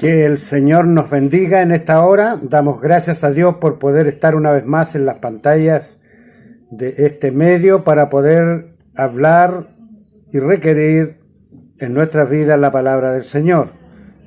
Que el Señor nos bendiga en esta hora. Damos gracias a Dios por poder estar una vez más en las pantallas de este medio para poder hablar y requerir en nuestras vidas la palabra del Señor.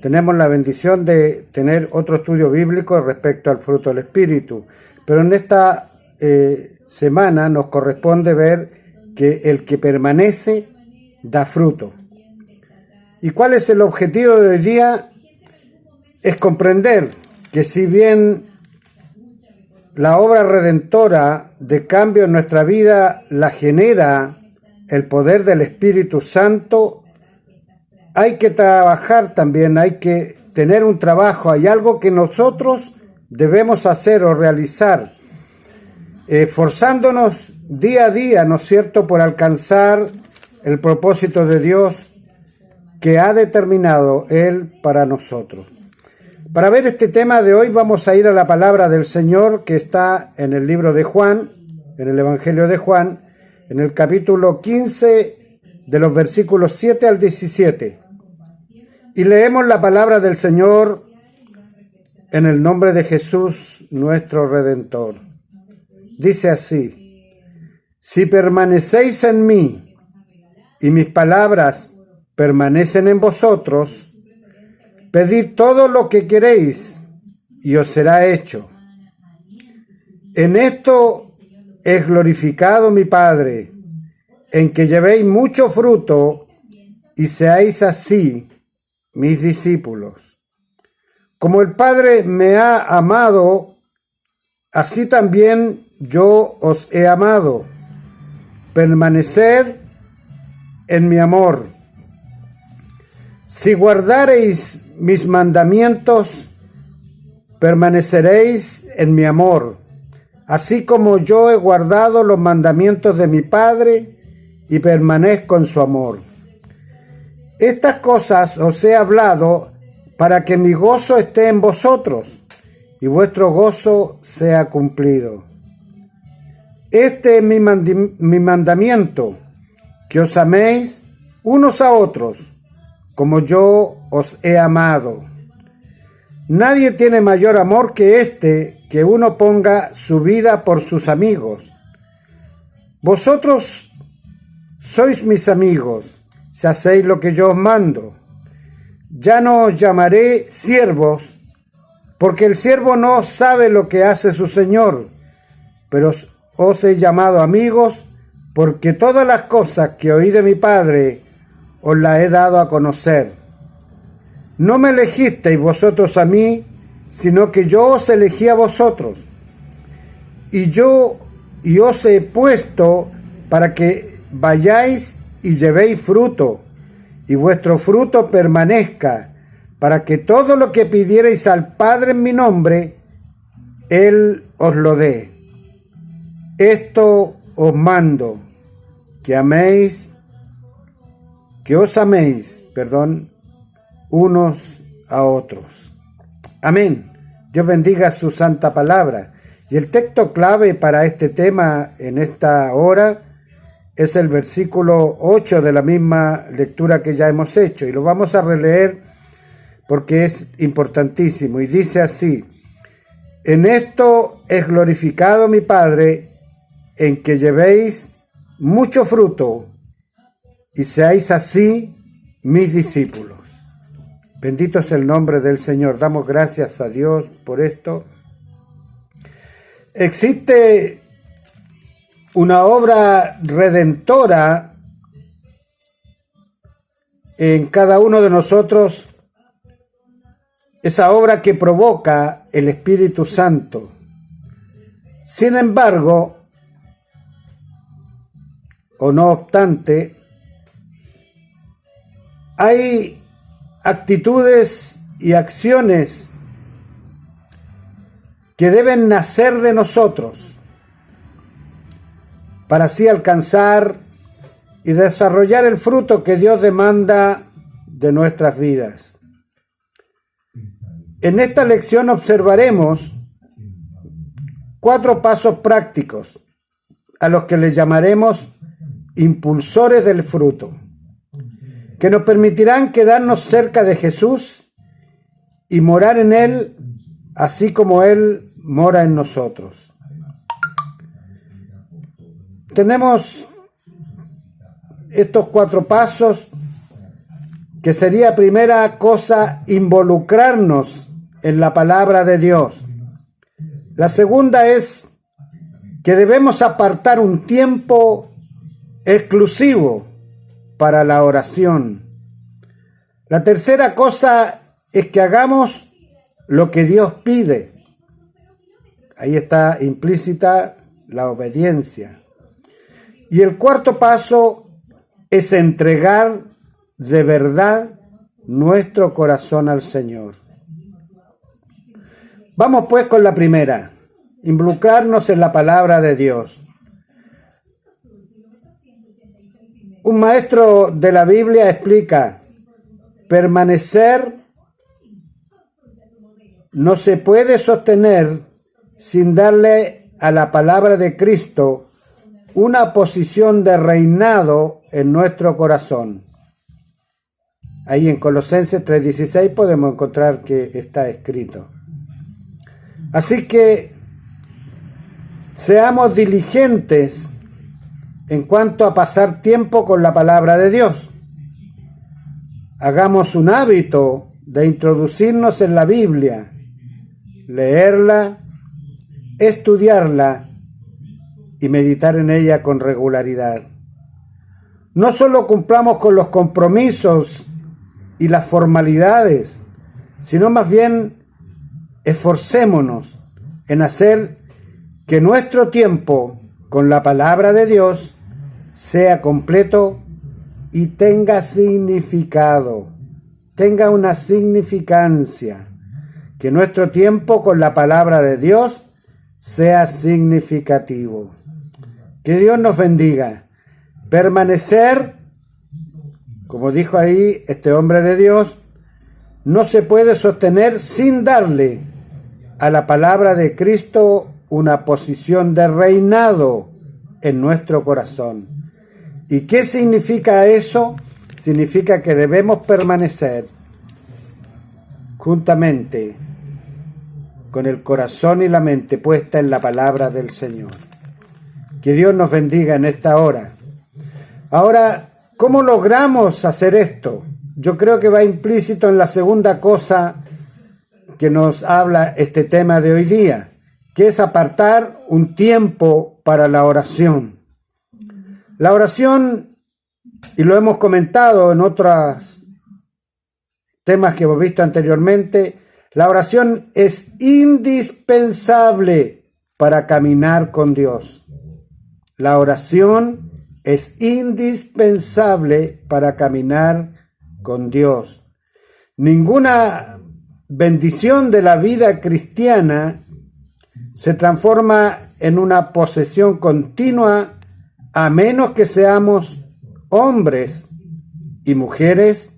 Tenemos la bendición de tener otro estudio bíblico respecto al fruto del Espíritu, pero en esta semana nos corresponde ver que el que permanece da fruto. ¿Y cuál es el objetivo de hoy día? Es comprender que si bien la obra redentora de cambio en nuestra vida la genera el poder del Espíritu Santo, hay que trabajar también, hay que tener un trabajo, hay algo que nosotros debemos hacer o realizar, esforzándonos día a día, ¿no es cierto?, por alcanzar el propósito de Dios que ha determinado Él para nosotros. Para ver este tema de hoy vamos a ir a la palabra del Señor que está en el libro de Juan, en el Evangelio de Juan, en el capítulo 15 de los versículos 7 al 17. Y leemos la palabra del Señor en el nombre de Jesús, nuestro Redentor. Dice así: si permanecéis en mí y mis palabras permanecen en vosotros, pedid todo lo que queréis y os será hecho. En esto es glorificado mi Padre, en que llevéis mucho fruto y seáis así mis discípulos. Como el Padre me ha amado, así también yo os he amado. Permaneced en mi amor. Si guardareis mis mandamientos, permaneceréis en mi amor, así como yo he guardado los mandamientos de mi Padre y permanezco en su amor. Estas cosas os he hablado para que mi gozo esté en vosotros y vuestro gozo sea cumplido. Este es mi mandamiento, que os améis unos a otros, como yo os he amado. Nadie tiene mayor amor que este, que uno ponga su vida por sus amigos. Vosotros sois mis amigos, si hacéis lo que yo os mando. Ya no os llamaré siervos, porque el siervo no sabe lo que hace su señor, pero os he llamado amigos, porque todas las cosas que oí de mi Padre os la he dado a conocer. No me elegisteis vosotros a mí, sino que yo os elegí a vosotros. Y os he puesto para que vayáis y llevéis fruto, y vuestro fruto permanezca, para que todo lo que pidierais al Padre en mi nombre, Él os lo dé. Esto os mando, que os améis, unos a otros. Amén. Dios bendiga su santa palabra. Y el texto clave para este tema en esta hora es el versículo 8 de la misma lectura que ya hemos hecho. Y lo vamos a releer porque es importantísimo. Y dice así: en esto es glorificado mi Padre, en que llevéis mucho fruto y seáis así mis discípulos. Bendito es el nombre del Señor. Damos gracias a Dios por esto. Existe una obra redentora en cada uno de nosotros, esa obra que provoca el Espíritu Santo. Sin embargo, o no obstante, hay actitudes y acciones que deben nacer de nosotros para así alcanzar y desarrollar el fruto que Dios demanda de nuestras vidas. En esta lección observaremos 4 pasos prácticos a los que les llamaremos impulsores del fruto, que nos permitirán quedarnos cerca de Jesús y morar en Él, así como Él mora en nosotros. Tenemos estos 4 pasos, que sería primera cosa involucrarnos en la palabra de Dios. La segunda es que debemos apartar un tiempo exclusivo para la oración. La tercera cosa es que hagamos lo que Dios pide. Ahí está implícita la obediencia. Y el cuarto paso es entregar de verdad nuestro corazón al Señor. Vamos pues con la primera, involucrarnos en la palabra de Dios. Un maestro de la Biblia explica: permanecer no se puede sostener sin darle a la palabra de Cristo una posición de reinado en nuestro corazón. Ahí en Colosenses 3:16 podemos encontrar que está escrito. Así que seamos diligentes en cuanto a pasar tiempo con la palabra de Dios. Hagamos un hábito de introducirnos en la Biblia, leerla, estudiarla y meditar en ella con regularidad. No solo cumplamos con los compromisos y las formalidades, sino más bien esforcémonos en hacer que nuestro tiempo con la palabra de Dios sea completo y tenga significado, tenga una significancia, que nuestro tiempo con la palabra de Dios sea significativo. Que Dios nos bendiga. Permanecer, como dijo ahí este hombre de Dios, no se puede sostener sin darle a la palabra de Cristo una posición de reinado en nuestro corazón. ¿Y qué significa eso? Significa que debemos permanecer juntamente con el corazón y la mente puesta en la palabra del Señor. Que Dios nos bendiga en esta hora. Ahora, ¿cómo logramos hacer esto? Yo creo que va implícito en la segunda cosa que nos habla este tema de hoy día, que es apartar un tiempo para la oración. La oración, y lo hemos comentado en otros temas que hemos visto anteriormente, la oración es indispensable para caminar con Dios. La oración es indispensable para caminar con Dios. Ninguna bendición de la vida cristiana se transforma en una posesión continua a menos que seamos hombres y mujeres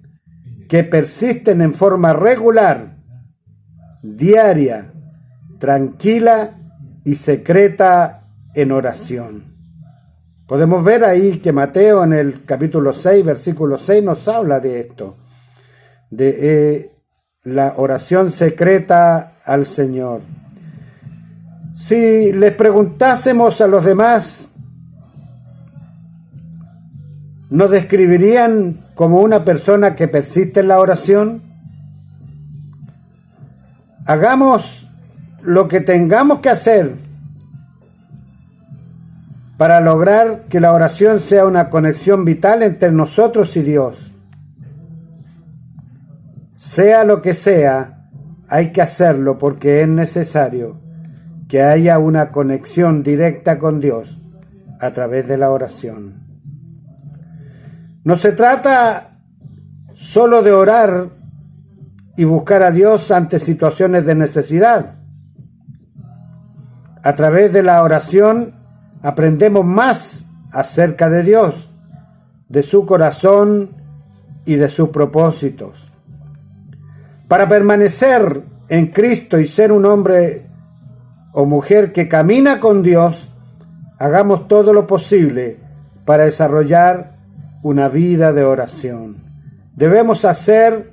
que persisten en forma regular, diaria, tranquila y secreta en oración. Podemos ver ahí que Mateo en el capítulo 6, versículo 6 nos habla de esto, de la oración secreta al Señor. Si les preguntásemos a los demás, ¿nos describirían como una persona que persiste en la oración? Hagamos lo que tengamos que hacer para lograr que la oración sea una conexión vital entre nosotros y Dios. Sea lo que sea, hay que hacerlo porque es necesario que haya una conexión directa con Dios a través de la oración. No se trata solo de orar y buscar a Dios ante situaciones de necesidad. A través de la oración aprendemos más acerca de Dios, de su corazón y de sus propósitos. Para permanecer en Cristo y ser un hombre o mujer que camina con Dios, hagamos todo lo posible para desarrollar una vida de oración. Debemos hacer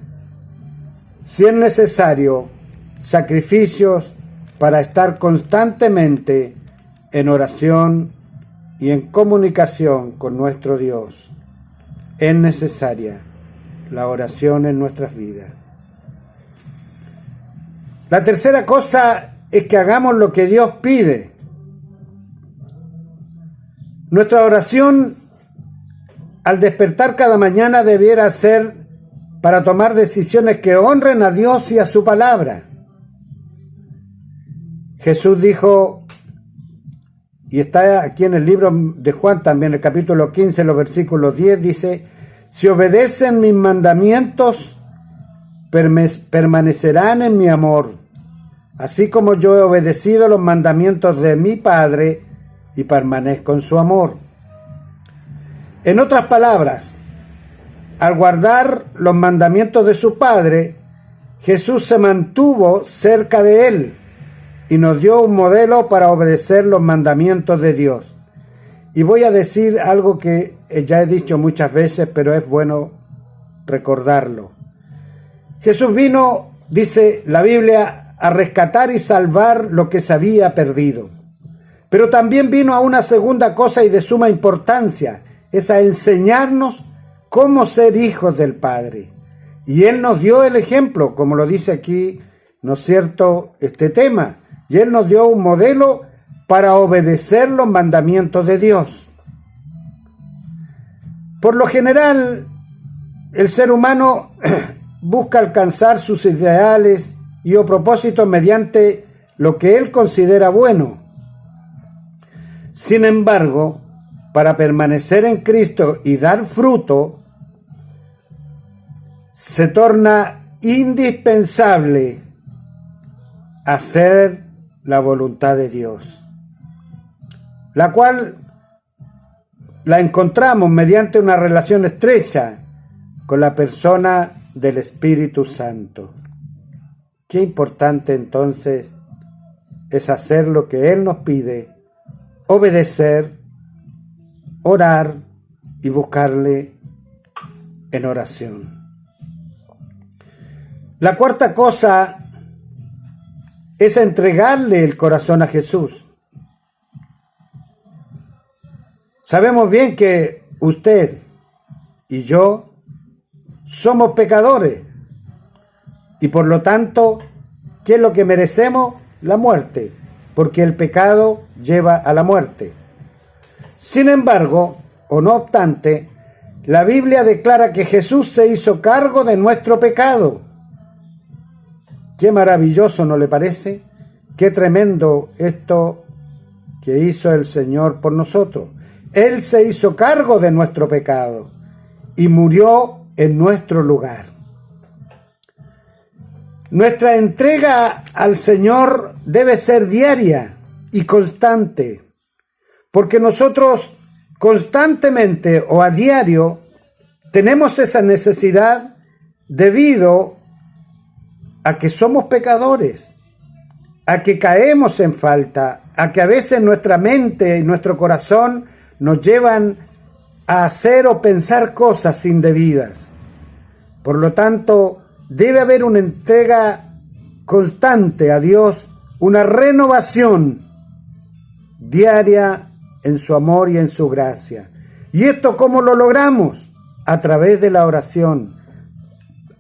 si es necesario, sacrificios para estar constantemente en oración y en comunicación con nuestro Dios. Es necesaria la oración en nuestras vidas. La tercera cosa es que hagamos lo que Dios pide. Nuestra oración al despertar cada mañana debiera ser para tomar decisiones que honren a Dios y a su palabra. Jesús dijo, y está aquí en el libro de Juan también, el capítulo 15, los versículos 10, dice, si obedecen mis mandamientos, permanecerán en mi amor, así como yo he obedecido los mandamientos de mi Padre y permanezco en su amor. En otras palabras, al guardar los mandamientos de su Padre, Jesús se mantuvo cerca de él y nos dio un modelo para obedecer los mandamientos de Dios. Y voy a decir algo que ya he dicho muchas veces, pero es bueno recordarlo. Jesús vino, dice la Biblia, a rescatar y salvar lo que se había perdido. Pero también vino a una segunda cosa y de suma importancia, es a enseñarnos cómo ser hijos del Padre. Y Él nos dio el ejemplo, como lo dice aquí, ¿no es cierto?, este tema. Y Él nos dio un modelo para obedecer los mandamientos de Dios. Por lo general, el ser humano busca alcanzar sus ideales y o propósitos mediante lo que él considera bueno. Sin embargo, para permanecer en Cristo y dar fruto, se torna indispensable hacer la voluntad de Dios, la cual la encontramos mediante una relación estrecha con la persona del Espíritu Santo. Qué importante entonces es hacer lo que Él nos pide, obedecer, orar y buscarle en oración. La cuarta cosa es entregarle el corazón a Jesús. Sabemos bien que usted y yo somos pecadores y por lo tanto, ¿qué es lo que merecemos? La muerte, porque el pecado lleva a la muerte. Sin embargo, o no obstante, la Biblia declara que Jesús se hizo cargo de nuestro pecado. Qué maravilloso, ¿no le parece? Qué tremendo esto que hizo el Señor por nosotros. Él se hizo cargo de nuestro pecado y murió en nuestro lugar. Nuestra entrega al Señor debe ser diaria y constante, porque nosotros constantemente o a diario tenemos esa necesidad debido a que somos pecadores, a que caemos en falta, a que a veces nuestra mente y nuestro corazón nos llevan a hacer o pensar cosas indebidas. Por lo tanto, debe haber una entrega constante a Dios, una renovación diaria en su amor y en su gracia. ¿Y esto cómo lo logramos? A través de la oración,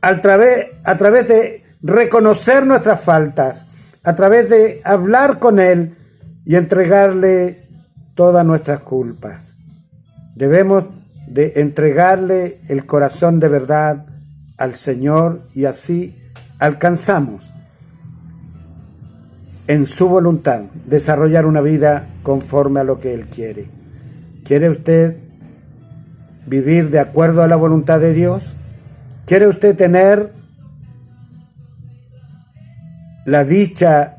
a través de reconocer nuestras faltas, a través de hablar con Él y entregarle todas nuestras culpas. Debemos de entregarle el corazón de verdad al Señor y así alcanzamos en su voluntad desarrollar una vida conforme a lo que Él quiere. ¿Quiere usted vivir de acuerdo a la voluntad de Dios? ¿Quiere usted tener la dicha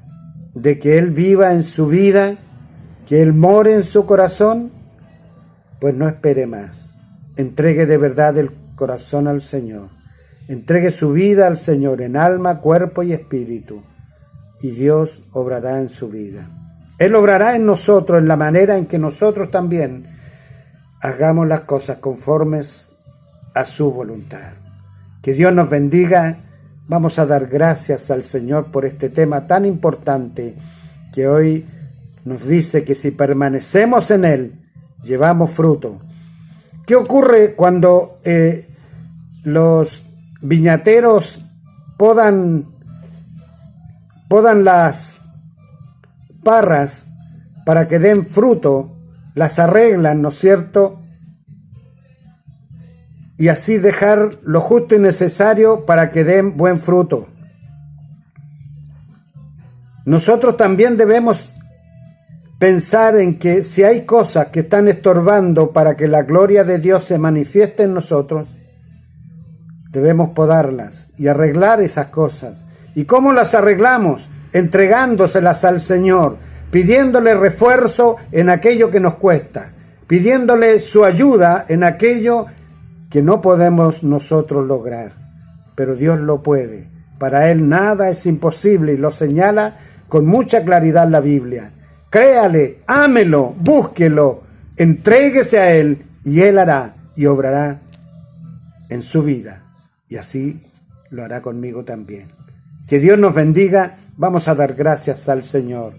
de que Él viva en su vida, que Él more en su corazón? Pues no espere más. Entregue de verdad el corazón al Señor. Entregue su vida al Señor en alma, cuerpo y espíritu. Y Dios obrará en su vida. Él obrará en nosotros en la manera en que nosotros también hagamos las cosas conformes a su voluntad. Que Dios nos bendiga Vamos a dar gracias al Señor por este tema tan importante que hoy nos dice que si permanecemos en Él, llevamos fruto. ¿Qué ocurre cuando los viñateros podan las parras para que den fruto? Las arreglan, ¿no es cierto? Y así dejar lo justo y necesario para que den buen fruto. Nosotros también debemos pensar en que si hay cosas que están estorbando para que la gloria de Dios se manifieste en nosotros, debemos podarlas y arreglar esas cosas. ¿Y cómo las arreglamos? Entregándoselas al Señor, pidiéndole refuerzo en aquello que nos cuesta, pidiéndole su ayuda en aquello que no podemos nosotros lograr, pero Dios lo puede. Para Él nada es imposible y lo señala con mucha claridad la Biblia. Créale, ámelo, búsquelo, entréguese a Él y Él hará y obrará en su vida. Y así lo hará conmigo también. Que Dios nos bendiga. Vamos a dar gracias al Señor.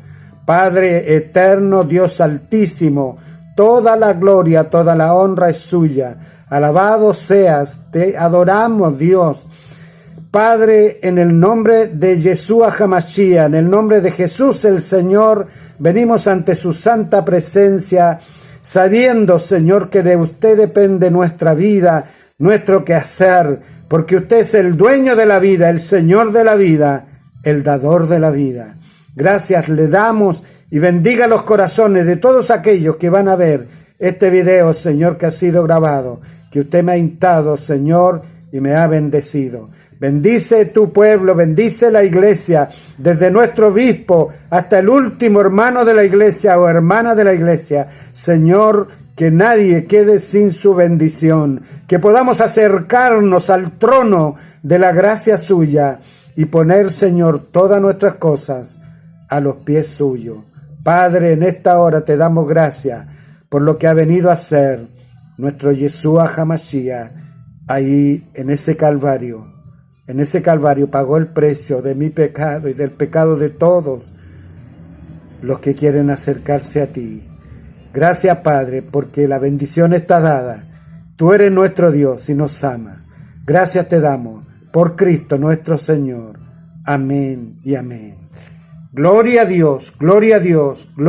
Padre eterno, Dios altísimo, toda la gloria, toda la honra es suya. Alabado seas, te adoramos, Dios. Padre, en el nombre de Yeshua HaMashiach, en el nombre de Jesús el Señor, venimos ante su santa presencia, sabiendo, Señor, que de usted depende nuestra vida, nuestro quehacer, porque usted es el dueño de la vida, el Señor de la vida, el dador de la vida. Gracias le damos y bendiga los corazones de todos aquellos que van a ver este video, Señor, que ha sido grabado, que usted me ha instado, Señor, y me ha bendecido. Bendice tu pueblo, bendice la iglesia, desde nuestro obispo hasta el último hermano de la iglesia o hermana de la iglesia. Señor, que nadie quede sin su bendición, que podamos acercarnos al trono de la gracia suya y poner, Señor, todas nuestras cosas a los pies suyos. Padre, en esta hora te damos gracias por lo que ha venido a ser nuestro Yeshua HaMashiach. Ahí en ese Calvario pagó el precio de mi pecado y del pecado de todos los que quieren acercarse a ti. Gracias, Padre, porque la bendición está dada. Tú eres nuestro Dios y nos ama. Gracias te damos por Cristo nuestro Señor. Amén y amén. Gloria a Dios, gloria a Dios.